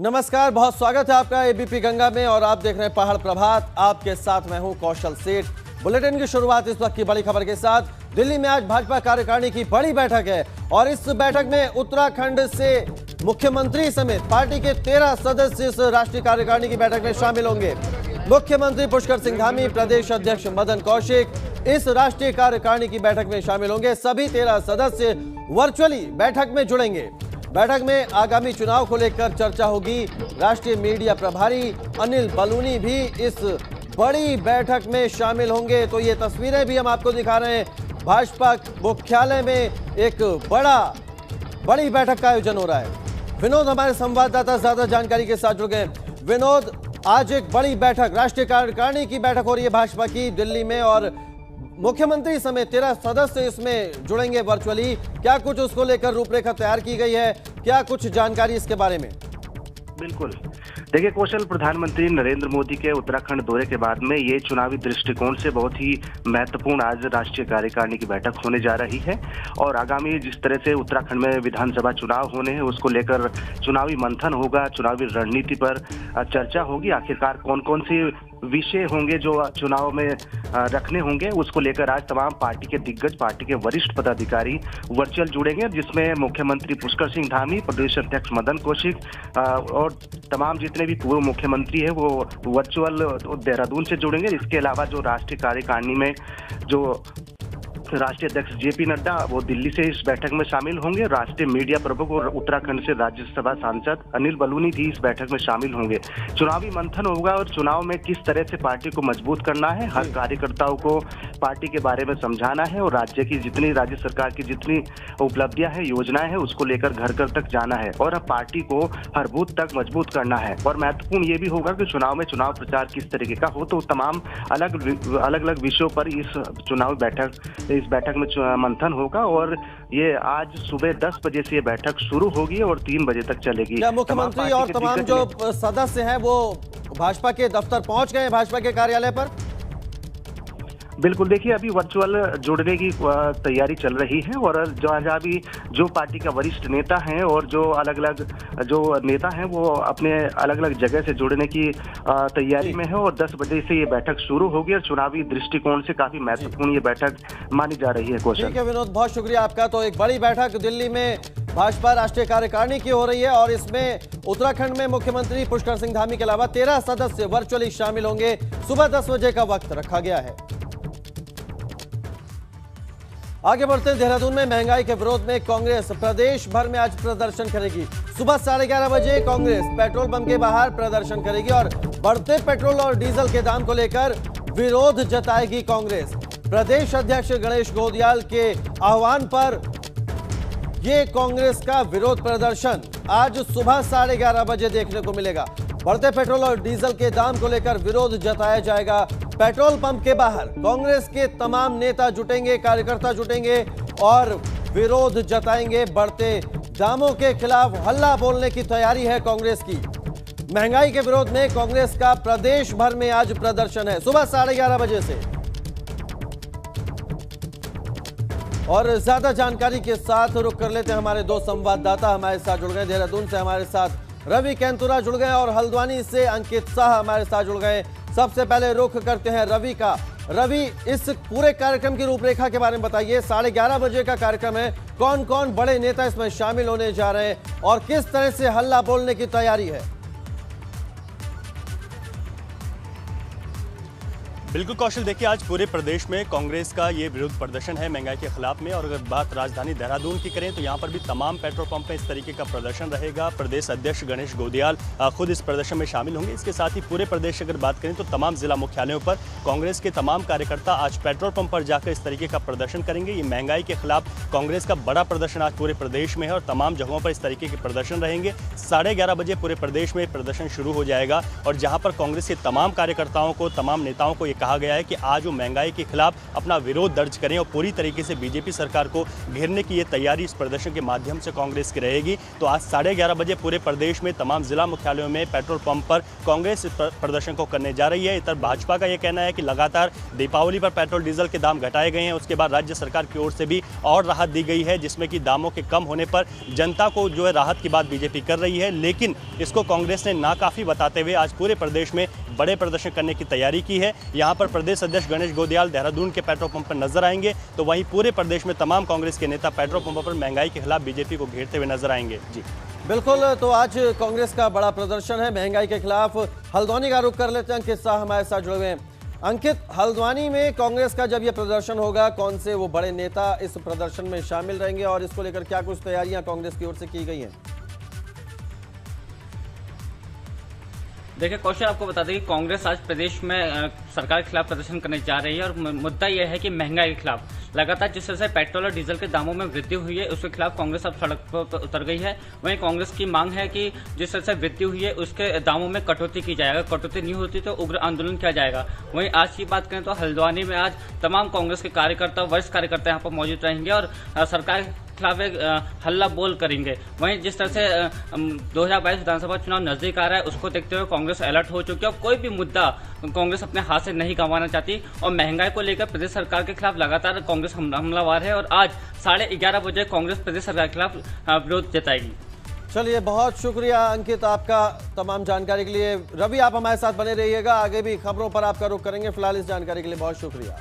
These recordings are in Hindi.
नमस्कार, बहुत स्वागत है आपका एबीपी गंगा में और आप देख रहे हैं पहाड़ प्रभात। आपके साथ मैं हूं कौशल सेठ। बुलेटिन की शुरुआत इस वक्त की बड़ी खबर के साथ। दिल्ली में आज भाजपा कार्यकारिणी की बड़ी बैठक है और इस बैठक में उत्तराखंड से मुख्यमंत्री समेत पार्टी के 13 सदस्य इस राष्ट्रीय कार्यकारिणी की बैठक में शामिल होंगे। मुख्यमंत्री पुष्कर सिंह धामी, प्रदेश अध्यक्ष मदन कौशिक इस राष्ट्रीय कार्यकारिणी की बैठक में शामिल होंगे। सभी 13 सदस्य वर्चुअली बैठक में जुड़ेंगे। बैठक में आगामी चुनाव को लेकर चर्चा होगी। राष्ट्रीय मीडिया प्रभारी अनिल बलूनी भी इस बड़ी बैठक में शामिल होंगे। तो ये तस्वीरें भी हम आपको दिखा रहे हैं। भाजपा मुख्यालय में एक बड़ी बैठक का आयोजन हो रहा है। विनोद हमारे संवाददाता ज्यादा जानकारी के साथ जुड़ गए। विनोद, आज एक बड़ी बैठक, राष्ट्रीय कार्यकारिणी की बैठक हो रही है भाजपा की दिल्ली में और मुख्यमंत्री समेत 13 सदस्य इसमें जुड़ेंगे वर्चुअली। क्या कुछ उसको लेकर रूपरेखा तैयार की गई है? क्या कुछ जानकारी इसके बारे में? बिल्कुल, देखिए कौशल, प्रधानमंत्री नरेंद्र मोदी के उत्तराखंड दौरे के बाद में ये चुनावी दृष्टिकोण से बहुत ही महत्वपूर्ण आज राष्ट्रीय कार्यकारिणी की बैठक होने जा रही है। और आगामी जिस तरह से उत्तराखंड में विधानसभा चुनाव होने हैं उसको लेकर चुनावी मंथन होगा, चुनावी रणनीति पर चर्चा होगी। आखिरकार कौन कौन से विषय होंगे जो चुनाव में रखने होंगे, उसको लेकर आज तमाम पार्टी के दिग्गज, पार्टी के वरिष्ठ पदाधिकारी वर्चुअल जुड़ेंगे, जिसमें मुख्यमंत्री पुष्कर सिंह धामी, प्रदेश अध्यक्ष मदन कौशिक और तमाम जितने भी पूर्व मुख्यमंत्री है वो वर्चुअल देहरादून से जुड़ेंगे। इसके अलावा जो राष्ट्रीय कार्यकारिणी में जो राष्ट्रीय अध्यक्ष जेपी नड्डा वो दिल्ली से इस बैठक में शामिल होंगे। राष्ट्रीय मीडिया प्रमुख और उत्तराखंड से राज्यसभा सांसद अनिल बलूनी भी इस बैठक में शामिल होंगे। चुनावी मंथन होगा और चुनाव में किस तरह से पार्टी को मजबूत करना है, हर कार्यकर्ताओं को पार्टी के बारे में समझाना है और राज्य सरकार की जितनी उपलब्धियां हैं, योजनाएं हैं, उसको लेकर घर घर तक जाना है और पार्टी को हर बूथ तक मजबूत करना है। और महत्वपूर्ण ये भी होगा कि चुनाव में चुनाव प्रचार किस तरीके का हो। तो तमाम अलग अलग विषयों पर इस बैठक में मंथन होगा और ये आज सुबह 10 बजे से ये बैठक शुरू होगी और 3 बजे तक चलेगी। क्या मुख्यमंत्री और तमाम जो सदस्य हैं वो भाजपा के दफ्तर पहुंच गए, भाजपा के कार्यालय पर? बिल्कुल, देखिए अभी वर्चुअल जुड़ने की तैयारी चल रही है और जहाँ भी जो पार्टी का वरिष्ठ नेता हैं और जो अलग अलग जो नेता हैं वो अपने अलग अलग जगह से जुड़ने की तैयारी में है और 10 बजे से ये बैठक शुरू होगी और चुनावी दृष्टिकोण से काफी महत्वपूर्ण ये बैठक मानी जा रही है। कौशल, ठीक है विनोद, बहुत शुक्रिया आपका। तो एक बड़ी बैठक दिल्ली में भाजपा राष्ट्रीय कार्यकारिणी की हो रही है और इसमें उत्तराखंड में मुख्यमंत्री पुष्कर सिंह धामी के अलावा 13 सदस्य वर्चुअली शामिल होंगे। सुबह 10 बजे का वक्त रखा गया है। आगे बढ़ते हैं। देहरादून में महंगाई के विरोध में कांग्रेस प्रदेश भर में आज प्रदर्शन करेगी। सुबह 11:30 बजे कांग्रेस पेट्रोल पंप के बाहर प्रदर्शन करेगी और बढ़ते पेट्रोल और डीजल के दाम को लेकर विरोध जताएगी कांग्रेस। प्रदेश अध्यक्ष गणेश गोदियाल के आह्वान पर ये कांग्रेस का विरोध प्रदर्शन आज सुबह 11:30 बजे देखने को मिलेगा। बढ़ते पेट्रोल और डीजल के दाम को लेकर विरोध जताया जाएगा। पेट्रोल पंप के बाहर कांग्रेस के तमाम नेता जुटेंगे, कार्यकर्ता जुटेंगे और विरोध जताएंगे। बढ़ते दामों के खिलाफ हल्ला बोलने की तैयारी है कांग्रेस की। महंगाई के विरोध में कांग्रेस का प्रदेश भर में आज प्रदर्शन है सुबह 11:30 बजे से। और ज्यादा जानकारी के साथ रुक कर लेते हैं। हमारे दो संवाददाता हमारे साथ जुड़ गए। देहरादून से हमारे साथ रवि कैंतुरा जुड़ गए और हल्द्वानी से अंकित शाह हमारे साथ जुड़ गए। सबसे पहले रुख करते हैं रवि का। रवि, इस पूरे कार्यक्रम की रूपरेखा के बारे में बताइए। 11:30 बजे का कार्यक्रम है, कौन कौन बड़े नेता इसमें शामिल होने जा रहे हैं और किस तरह से हल्ला बोलने की तैयारी है? बिल्कुल कौशल, देखिए आज पूरे प्रदेश में कांग्रेस का ये विरोध प्रदर्शन है महंगाई के खिलाफ में। और अगर बात राजधानी देहरादून की करें तो यहाँ पर भी तमाम पेट्रोल पंप में इस तरीके का प्रदर्शन रहेगा। प्रदेश अध्यक्ष गणेश गोदियाल खुद इस प्रदर्शन में शामिल होंगे। इसके साथ ही पूरे प्रदेश अगर बात करें तो तमाम जिला मुख्यालयों पर कांग्रेस के तमाम कार्यकर्ता आज पेट्रोल पंप पर जाकर इस तरीके का प्रदर्शन करेंगे। ये महंगाई के खिलाफ कांग्रेस का बड़ा प्रदर्शन आज पूरे प्रदेश में है और तमाम जगहों पर इस तरीके के प्रदर्शन रहेंगे। 11:30 बजे पूरे प्रदेश में प्रदर्शन शुरू हो जाएगा और जहाँ पर कांग्रेस के तमाम कार्यकर्ताओं को, तमाम नेताओं को ये कहा गया है कि आज वो महंगाई के खिलाफ अपना विरोध दर्ज करें और पूरी तरीके से बीजेपी सरकार को घेरने की ये तैयारी इस प्रदर्शन के माध्यम से कांग्रेस की रहेगी। तो आज 11:30 बजे पूरे प्रदेश में तमाम जिला मुख्यालयों में पेट्रोल पंप पर कांग्रेस इस प्रदर्शन को करने जा रही है। इधर भाजपा का यह कहना है कि लगातार दीपावली पर पेट्रोल डीजल के दाम घटाए गए हैं, उसके बाद राज्य सरकार की ओर से भी और राहत दी गई है, जिसमें कि दामों के कम होने पर जनता को जो है राहत की बात बीजेपी कर रही है। लेकिन इसको कांग्रेस ने नाकाफी बताते हुए आज पूरे प्रदेश में बड़े प्रदर्शन करने की तैयारी की है। यहां पर प्रदेश अध्यक्ष गणेश गोदियाल देहरादून के पेट्रोल पंप पर नजर आएंगे, तो वहीं पूरे प्रदेश में तमाम कांग्रेस के नेता पेट्रोल पंपों पर महंगाई के खिलाफ बीजेपी को घेरते हुए नजर आएंगे। जी बिल्कुल, तो आज कांग्रेस का बड़ा प्रदर्शन है महंगाई के खिलाफ। हल्द्वानी का रुख कर लेते हैं, अंकित शाह हमारे साथ जुड़े हुए हैं। अंकित, हल्द्वानी में कांग्रेस का जब यह प्रदर्शन होगा, कौन से वो बड़े नेता इस प्रदर्शन में शामिल रहेंगे और इसको लेकर क्या कुछ तैयारियां कांग्रेस की ओर से की गई हैं? देखिए कौशल, आपको बता दें कि कांग्रेस आज प्रदेश में सरकार के खिलाफ प्रदर्शन करने जा रही है और मुद्दा यह है कि महंगाई के खिलाफ लगातार जिस तरह से पेट्रोल और डीजल के दामों में वृद्धि हुई है, उसके खिलाफ कांग्रेस अब सड़क पर उतर गई है। वहीं कांग्रेस की मांग है कि जिस तरह से वृद्धि हुई है उसके दामों में कटौती की जाएगा, कटौती नहीं होती तो उग्र आंदोलन किया जाएगा। वहीं आज की बात करें तो हल्द्वानी में आज तमाम कांग्रेस के कार्यकर्ता, वरिष्ठ कार्यकर्ता यहाँ पर मौजूद रहेंगे और सरकार खिलाफ एक हल्ला बोल करेंगे। वहीं जिस तरह से 2022 विधानसभा चुनाव नजदीक आ रहा है, उसको देखते हुए कांग्रेस अलर्ट हो चुकी है और कोई भी मुद्दा कांग्रेस अपने हाथ से नहीं गंवाना चाहती और महंगाई को लेकर प्रदेश सरकार के खिलाफ लगातार कांग्रेस हमलावर है और आज 11:30 बजे कांग्रेस प्रदेश सरकार के खिलाफ विरोध जताएगी। चलिए, बहुत शुक्रिया अंकित आपका तमाम जानकारी के लिए। रवि, आप हमारे साथ बने रहिएगा, आगे भी खबरों पर आपका रुख करेंगे। फिलहाल इस जानकारी के लिए बहुत शुक्रिया।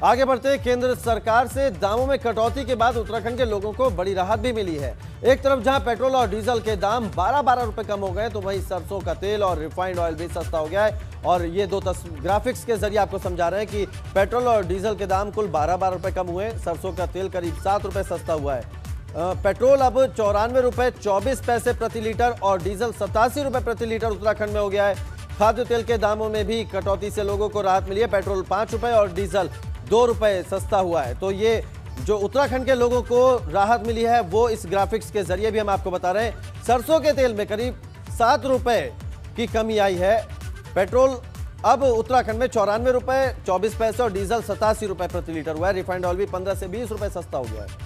आगे बढ़ते हैं, केंद्र सरकार से दामों में कटौती के बाद उत्तराखंड के लोगों को बड़ी राहत भी मिली है। एक तरफ जहां पेट्रोल और डीजल के दाम 12-12 रुपए कम हो गए, तो वहीं सरसों का तेल और रिफाइंड ऑयल भी सस्ता हो गया है। और ये दो ग्राफिक्स के जरिए आपको समझा रहे हैं कि पेट्रोल और डीजल के दाम कुल 12-12 रुपए कम हुए, सरसों का तेल करीब 7 रुपए सस्ता हुआ है। पेट्रोल अब 94 रुपए 24 पैसे प्रति लीटर और डीजल 87 रुपए प्रति लीटर उत्तराखंड में हो गया है। खाद्य तेल के दामों में भी कटौती से लोगों को राहत मिली है। पेट्रोल 5 रुपए और डीजल 2 रुपए सस्ता हुआ है। तो ये जो उत्तराखंड के लोगों को राहत मिली है वो इस ग्राफिक्स के जरिए भी हम आपको बता रहे हैं। सरसों के तेल में करीब 7 रुपए की कमी आई है। पेट्रोल अब उत्तराखंड में 94 रुपए 24 पैसे और डीजल 87 रुपए प्रति लीटर हुआ है। रिफाइंड ऑयल भी 15 से 20 रुपए सस्ता हो गया है।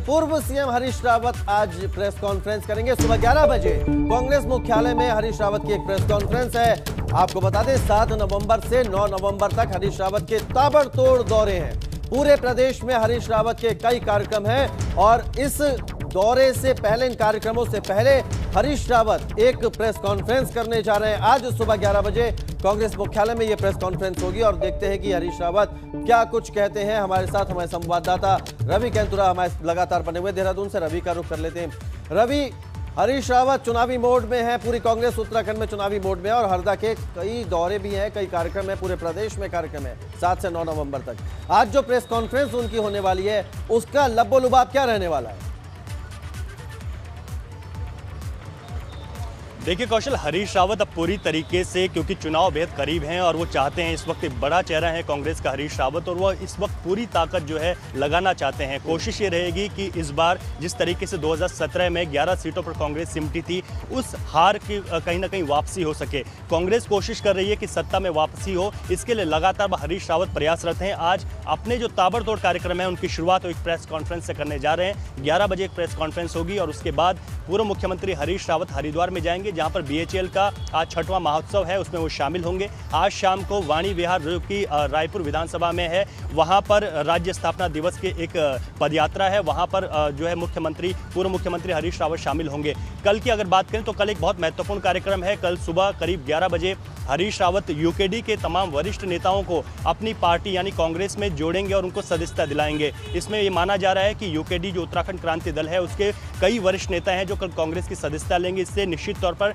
पूर्व सीएम हरीश रावत आज प्रेस कॉन्फ्रेंस करेंगे सुबह 11 बजे। कांग्रेस मुख्यालय में हरीश रावत की एक प्रेस कॉन्फ्रेंस है। आपको बता दें 7 नवंबर से 9 नवंबर तक हरीश रावत के ताबड़तोड़ दौरे हैं। पूरे प्रदेश में हरीश रावत के कई कार्यक्रम हैं और इस दौरे से पहले, इन कार्यक्रमों से पहले हरीश रावत एक प्रेस कॉन्फ्रेंस करने जा रहे हैं। आज सुबह 11 बजे कांग्रेस मुख्यालय में यह प्रेस कॉन्फ्रेंस होगी और देखते हैं कि हरीश रावत क्या कुछ कहते हैं। हमारे साथ हमारे संवाददाता रवि कैंतुरा हमारे लगातार बने हुए देहरादून से। रवि का रुख कर लेते हैं। रवि, हरीश रावत चुनावी मोड में है, पूरी कांग्रेस उत्तराखंड में चुनावी मोड में है और हरदा के कई दौरे भी हैं, कई कार्यक्रम है, पूरे प्रदेश में कार्यक्रम है 7 से 9 नवंबर तक। आज जो प्रेस कॉन्फ्रेंस उनकी होने वाली है उसका लब्बो-लुबाब क्या रहने वाला है? देखिए कौशल, हरीश रावत अब पूरी तरीके से, क्योंकि चुनाव बेहद करीब हैं और वो चाहते हैं, इस वक्त एक बड़ा चेहरा है कांग्रेस का हरीश रावत और वो इस वक्त पूरी ताकत जो है लगाना चाहते हैं। कोशिश ये रहेगी कि इस बार जिस तरीके से 2017 में 11 सीटों पर कांग्रेस सिमटी थी, उस हार की कहीं ना कहीं वापसी हो सके। कांग्रेस कोशिश कर रही है कि सत्ता में वापसी हो, इसके लिए लगातार हरीश रावत प्रयासरत हैं। आज अपने जो ताबड़तोड़ कार्यक्रम है उनकी शुरुआत एक प्रेस कॉन्फ्रेंस से करने जा रहे हैं। 11 बजे एक प्रेस कॉन्फ्रेंस होगी और उसके बाद पूर्व मुख्यमंत्री हरीश रावत हरिद्वार में जाएंगे, जहां पर BHEL का आज 6वां महोत्सव है, उसमें वो शामिल होंगे। आज शाम को वाणी विहार जो कि रायपुर विधानसभा में है, वहां पर राज्य स्थापना दिवस के एक पदयात्रा है, वहां पर जो है पूर्व मुख्यमंत्री हरीश रावत शामिल होंगे। कल की अगर बात करें तो कल एक बहुत महत्वपूर्ण कार्यक्रम है। कल सुबह करीब 11 बजे हरीश रावत UKD के तमाम वरिष्ठ नेताओं को अपनी पार्टी यानी कांग्रेस में जोड़ेंगे और उनको सदस्यता दिलाएंगे। इसमें ये माना जा रहा है कि UKD जो उत्तराखंड क्रांति दल है उसके कई वरिष्ठ नेता हैं जो कल कांग्रेस की सदस्यता लेंगे। इससे निश्चित तौर पर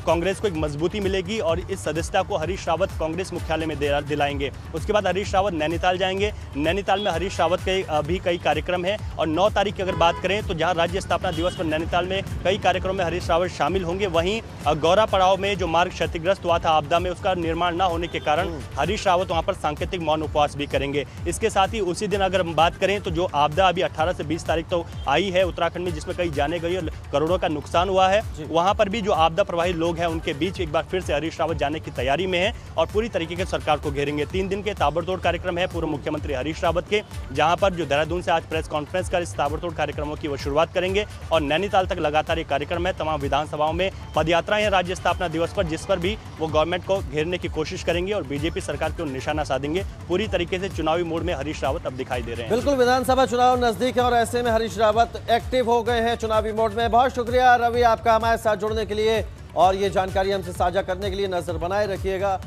कांग्रेस को एक मजबूती मिलेगी और इस सदस्यता को हरीश रावत कांग्रेस मुख्यालय में दिलाएंगे। उसके बाद हरीश रावत नैनीताल जाएंगे। नैनीताल में हरीश रावत के भी कई कार्यक्रम हैं और 9 तारीख की अगर बात करें तो जहां राज्य स्थापना दिवस पर नैनीताल में कई कार्यक्रमों में हरीश रावत शामिल होंगे, वहीं गौरा पड़ाव में जो मार्ग क्षतिग्रस्त हुआ था आपदा में, उसका निर्माण न होने के कारण हरीश रावत वहां पर सांकेतिक मौन उपवास भी करेंगे। इसके साथ ही उसी दिन अगर हम बात करें तो जो आपदा अभी 18 से 20 तारीख तो आई है उत्तराखंड में, जिसमें कई जाने गई और करोड़ों का नुकसान हुआ है, वहां पर भी जो आपदा प्रभावित लोग हैं उनके बीच एक बार फिर से हरीश रावत जाने की तैयारी में है और पूरी तरीके से सरकार को घेरेंगे। 3 दिन के ताबड़तोड़ कार्यक्रम है पूर्व मुख्यमंत्री हरीश रावत के, जहां पर जो देहरादून से आज प्रेस कॉन्फ्रेंस कर इस ताबड़तोड़ कार्यक्रमों की वो शुरुआत करेंगे और नैनीताल तक लगातार ये कार्यक्रम है। तमाम विधानसभाओं में पदयात्राएं हैं राज्य स्थापना दिवस पर, जिस पर भी वो गवर्नमेंट को घेरने की कोशिश करेंगे और बीजेपी सरकार को निशाना साधेंगे। पूरी तरीके से चुनावी मोड में हरीश रावत अब दिखाई दे रहे हैं। बिल्कुल, विधानसभा चुनाव नजदीक है और ऐसे में हरीश रावत एक्टिव हो गए हैं चुनावी मोड में। बहुत शुक्रिया रवि आपका हमारे साथ जुड़ने के लिए और ये जानकारी हमसे साझा करने के लिए। नजर बनाए रखिएगा।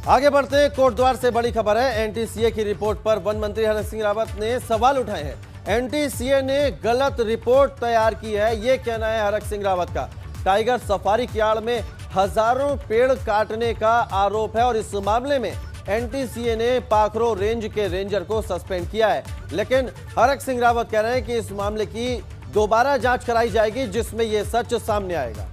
आगे बढ़ते हैं, कोटद्वार से बड़ी खबर है। एनटीसीए की रिपोर्ट पर वन मंत्री हरक सिंह रावत ने सवाल उठाए हैं। एनटीसीए ने गलत रिपोर्ट तैयार की है, ये कहना है हरक सिंह रावत का। टाइगर सफारी की आड़ में हजारों पेड़ काटने का आरोप है और इस मामले में एनटीसीए ने पाखरो रेंज के रेंजर को सस्पेंड किया है। लेकिन हरक सिंह रावत कह रहे हैं कि इस मामले की दोबारा जांच कराई जाएगी, जिसमें यह सच सामने आएगा।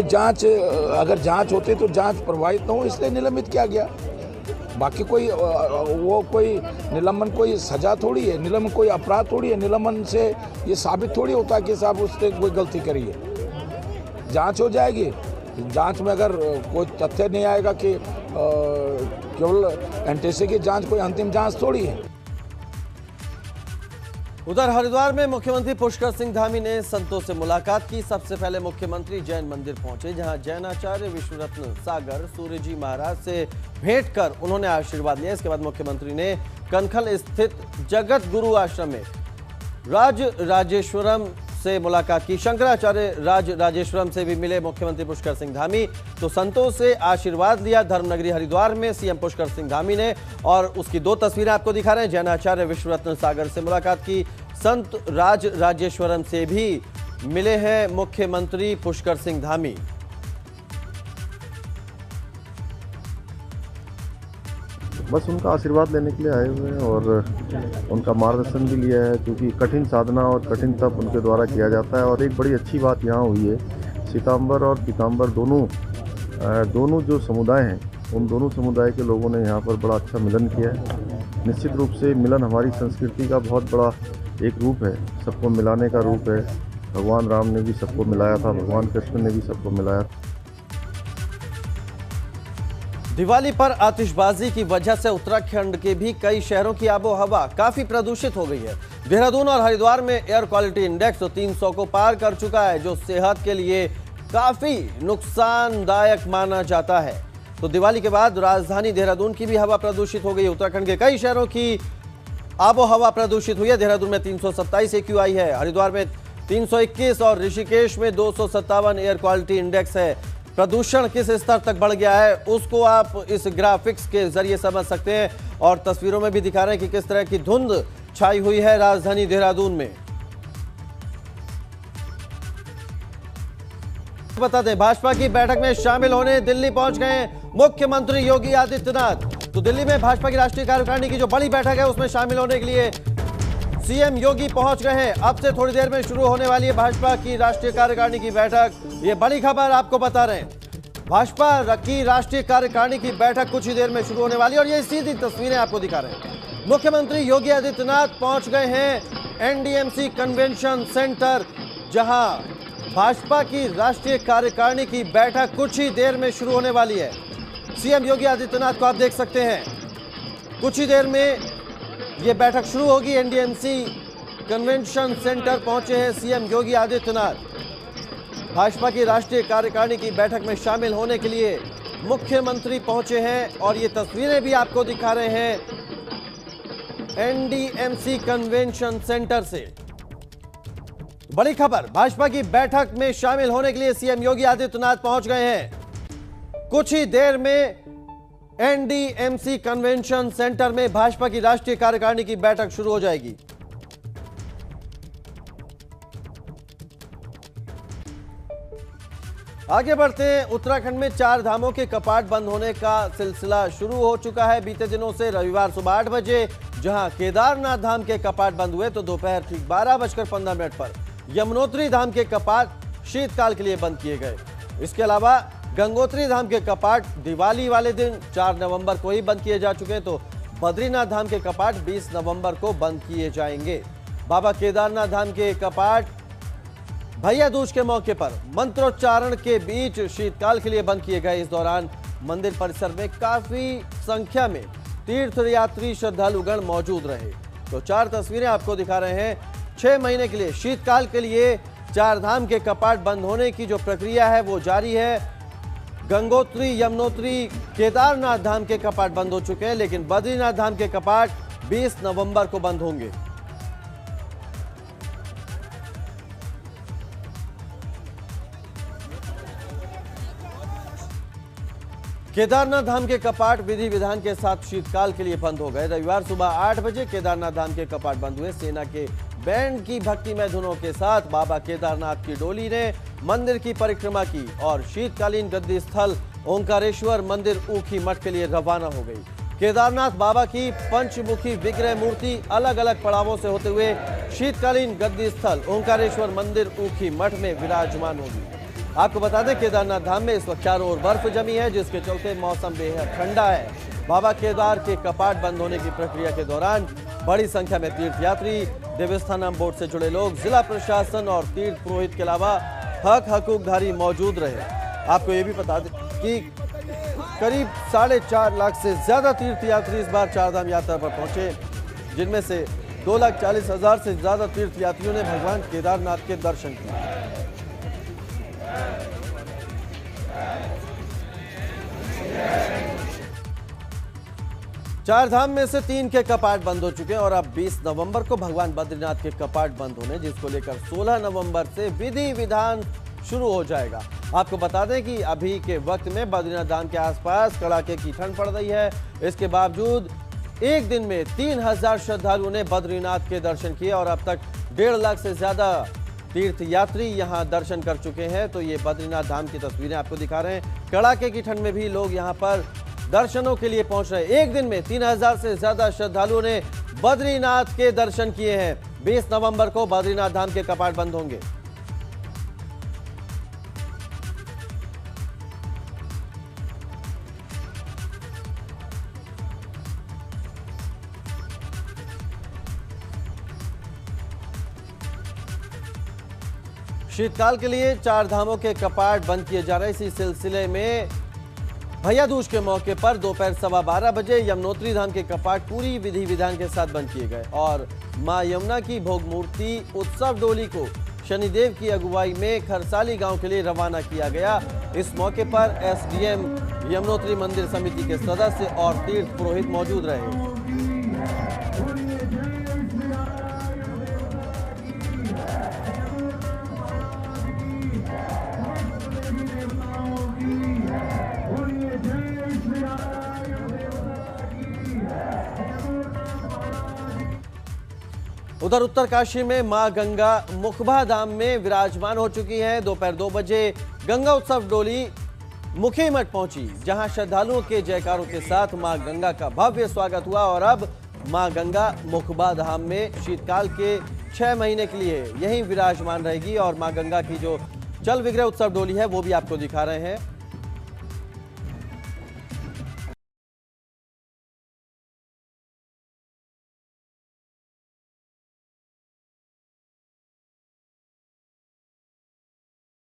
जांच, अगर जांच होती तो जांच प्रभावित न हो, इसलिए निलंबित किया गया। बाकी कोई वो कोई निलंबन कोई सजा थोड़ी है, निलंबन कोई अपराध थोड़ी है। निलंबन से ये साबित थोड़ी होता है कि साहब उसने कोई गलती करी है। जांच हो जाएगी। जांच में अगर कोई तथ्य नहीं आएगा कि केवल एनटीसी की जांच कोई अंतिम जांच थोड़ी है। उधर हरिद्वार में मुख्यमंत्री पुष्कर सिंह धामी ने संतों से मुलाकात की। सबसे पहले मुख्यमंत्री जैन मंदिर पहुंचे, जहां जैनाचार्य विश्वरत्न सागर सूर्य जी महाराज से भेंट कर उन्होंने आशीर्वाद लिया। इसके बाद मुख्यमंत्री ने कनखल स्थित जगत गुरु आश्रम में राज राजेश्वरम से मुलाकात की। शंकराचार्य राज राजेश्वरम से भी मिले मुख्यमंत्री पुष्कर सिंह धामी, तो संतों से आशीर्वाद लिया। धर्मनगरी हरिद्वार में सीएम पुष्कर सिंह धामी ने, और उसकी 2 तस्वीरें आपको दिखा रहे हैं। जैनाचार्य विश्वरत्न सागर से मुलाकात की, संत राज राजेश्वरम से भी मिले हैं मुख्यमंत्री पुष्कर सिंह धामी। बस उनका आशीर्वाद लेने के लिए आए हुए हैं और उनका मार्गदर्शन भी लिया है, क्योंकि कठिन साधना और कठिन तप उनके द्वारा किया जाता है। और एक बड़ी अच्छी बात यहाँ हुई है, श्वेतांबर और पीतांबर दोनों जो समुदाय हैं, उन दोनों समुदाय के लोगों ने यहाँ पर बड़ा अच्छा मिलन किया है। निश्चित रूप से मिलन हमारी संस्कृति का बहुत बड़ा एक रूप है, सबको मिलाने का रूप है। भगवान राम ने भी सबको मिलाया था, भगवान कृष्ण ने भी सबको मिलाया था। दिवाली पर आतिशबाजी की वजह से उत्तराखंड के भी कई शहरों की आबोहवा काफी प्रदूषित हो गई है। देहरादून और हरिद्वार में एयर क्वालिटी इंडेक्स 300 को पार कर चुका है, जो सेहत के लिए काफी नुकसानदायक माना जाता है। तो दिवाली के बाद राजधानी देहरादून की भी हवा प्रदूषित हो गई। उत्तराखंड के कई शहरों की आबोहवा प्रदूषित हुई है। देहरादून में 327 AQI है, हरिद्वार में 321 और ऋषिकेश में 257 एयर क्वालिटी इंडेक्स है। प्रदूषण किस स्तर तक बढ़ गया है उसको आप इस ग्राफिक्स के जरिए समझ सकते हैं, और तस्वीरों में भी दिखा रहे हैं कि किस तरह की धुंध छाई हुई है राजधानी देहरादून में। बता दें, भाजपा की बैठक में शामिल होने दिल्ली पहुंच गए मुख्यमंत्री योगी आदित्यनाथ। तो दिल्ली में भाजपा की राष्ट्रीय कार्यकारिणी की जो बड़ी बैठक है उसमें शामिल होने के लिए सीएम योगी पहुंच गए हैं। अब से थोड़ी देर में शुरू होने वाली है भाजपा की राष्ट्रीय कार्यकारिणी की बैठक। ये बड़ी खबर आपको बता रहे हैं, भाजपा की राष्ट्रीय कार्यकारिणी की बैठक कुछ ही देर में शुरू होने वाली है और ये सीधी तस्वीरें आपको दिखा रहे हैं। मुख्यमंत्री योगी आदित्यनाथ पहुंच गए हैं एनडीएमसी कन्वेंशन सेंटर, जहां भाजपा की राष्ट्रीय कार्यकारिणी की बैठक कुछ ही देर में शुरू होने वाली है। सीएम योगी आदित्यनाथ को आप देख सकते हैं, कुछ ही देर में ये बैठक शुरू होगी। एनडीएमसी कन्वेंशन सेंटर पहुंचे हैं सीएम योगी आदित्यनाथ। भाजपा की राष्ट्रीय कार्यकारिणी की बैठक में शामिल होने के लिए मुख्यमंत्री पहुंचे हैं और ये तस्वीरें भी आपको दिखा रहे हैं एनडीएमसी कन्वेंशन सेंटर से। बड़ी खबर, भाजपा की बैठक में शामिल होने के लिए सीएम योगी आदित्यनाथ पहुंच गए हैं। कुछ ही देर में एनडीएमसी कन्वेंशन सेंटर में भाजपा की राष्ट्रीय कार्यकारिणी की बैठक शुरू हो जाएगी। आगे बढ़ते हैं, उत्तराखंड में 4 धामों के कपाट बंद होने का सिलसिला शुरू हो चुका है। बीते दिनों से रविवार सुबह 8 बजे जहां केदारनाथ धाम के कपाट बंद हुए, तो दोपहर ठीक 12:15 पर यमुनोत्री धाम के कपाट शीतकाल के लिए बंद किए गए। इसके अलावा गंगोत्री धाम के कपाट दिवाली वाले दिन 4 नवंबर को ही बंद किए जा चुके हैं। तो बद्रीनाथ धाम के कपाट 20 नवंबर को बंद किए जाएंगे। बाबा केदारनाथ धाम के कपाट भैया दूज के मौके पर मंत्रोच्चारण के बीच शीतकाल के लिए बंद किए गए। इस दौरान मंदिर परिसर में काफी संख्या में तीर्थयात्री श्रद्धालुगण मौजूद रहे। तो 4 तस्वीरें आपको दिखा रहे हैं। 6 महीने के लिए शीतकाल के लिए 4 धाम के कपाट बंद होने की जो प्रक्रिया है वो जारी है। गंगोत्री, यमुनोत्री, केदारनाथ धाम के कपाट बंद हो चुके हैं, लेकिन बद्रीनाथ धाम के कपाट 20 नवंबर को बंद होंगे। केदारनाथ धाम के कपाट विधि विधान के साथ शीतकाल के लिए बंद हो गए। रविवार सुबह 8 बजे केदारनाथ धाम के कपाट बंद हुए। सेना के बैंड की भक्तिमय धुनों के साथ बाबा केदारनाथ की डोली ने मंदिर की परिक्रमा की और शीतकालीन गद्दी स्थल ओंकारेश्वर मंदिर ऊखी मठ के लिए रवाना हो गई। केदारनाथ बाबा की पंचमुखी विग्रह मूर्ति अलग अलग पड़ावों से होते हुए शीतकालीन गद्दी स्थल ओंकारेश्वर मंदिर ऊखी मठ में विराजमान होगी। आपको बता दें, केदारनाथ धाम में इस वक्त चारों ओर बर्फ जमी है, जिसके चलते मौसम बेहद ठंडा है। बाबा केदार के कपाट बंद होने की प्रक्रिया के दौरान बड़ी संख्या में तीर्थयात्री, देवस्थानम बोर्ड से जुड़े लोग, जिला प्रशासन और तीर्थ पुरोहित के अलावा हक हकूकधारी मौजूद रहे। आपको ये भी बता दें कि करीब 4.5 लाख से ज्यादा तीर्थयात्री इस बार चारधाम यात्रा पर पहुंचे, जिनमें से 2,40,000 से ज्यादा तीर्थयात्रियों ने भगवान केदारनाथ के दर्शन किए। चार धाम में से 3 के कपाट बंद हो चुके हैं और अब 20 नवंबर को भगवान बद्रीनाथ के कपाट बंद होने, जिसको लेकर 16 नवंबर से विधि विधान शुरू हो जाएगा। आपको बता दें कि अभी के वक्त में बद्रीनाथ धाम के आसपास कड़ाके की ठंड पड़ रही है। इसके बावजूद एक दिन में 3000 श्रद्धालुओं ने बद्रीनाथ के दर्शन किए और अब तक 1.5 लाख से ज्यादा तीर्थयात्री यहां दर्शन कर चुके हैं। तो ये बद्रीनाथ धाम की तस्वीरें आपको दिखा रहे हैं। कड़ाके की ठंड में भी लोग यहां पर दर्शनों के लिए पहुंच रहे हैं। एक दिन में 3000 से ज्यादा श्रद्धालुओं ने बद्रीनाथ के दर्शन किए हैं। 20 नवंबर को बद्रीनाथ धाम के कपाट बंद होंगे। शीतकाल के लिए 4 धामों के कपाट बंद किए जा रहे। इसी सिलसिले में भैया दूज के मौके पर दोपहर 12:15 बजे यमुनोत्री धाम के कपाट पूरी विधि विधान के साथ बंद किए गए और मां यमुना की भोग मूर्ति उत्सव डोली को शनिदेव की अगुवाई में खरसाली गांव के लिए रवाना किया गया। इस मौके पर एसडीएम, यमुनोत्री मंदिर समिति के सदस्य और तीर्थ पुरोहित मौजूद रहे। उधर उत्तरकाशी में मां गंगा मुखबा धाम में विराजमान हो चुकी है। दोपहर 2 बजे गंगा उत्सव डोली मुखी मठ पहुंची, जहां श्रद्धालुओं के जयकारों के साथ मां गंगा का भव्य स्वागत हुआ और अब मां गंगा मुखबा धाम में शीतकाल के 6 महीने के लिए यहीं विराजमान रहेगी। और मां गंगा की जो चल विग्रह उत्सव डोली है वो भी आपको दिखा रहे हैं।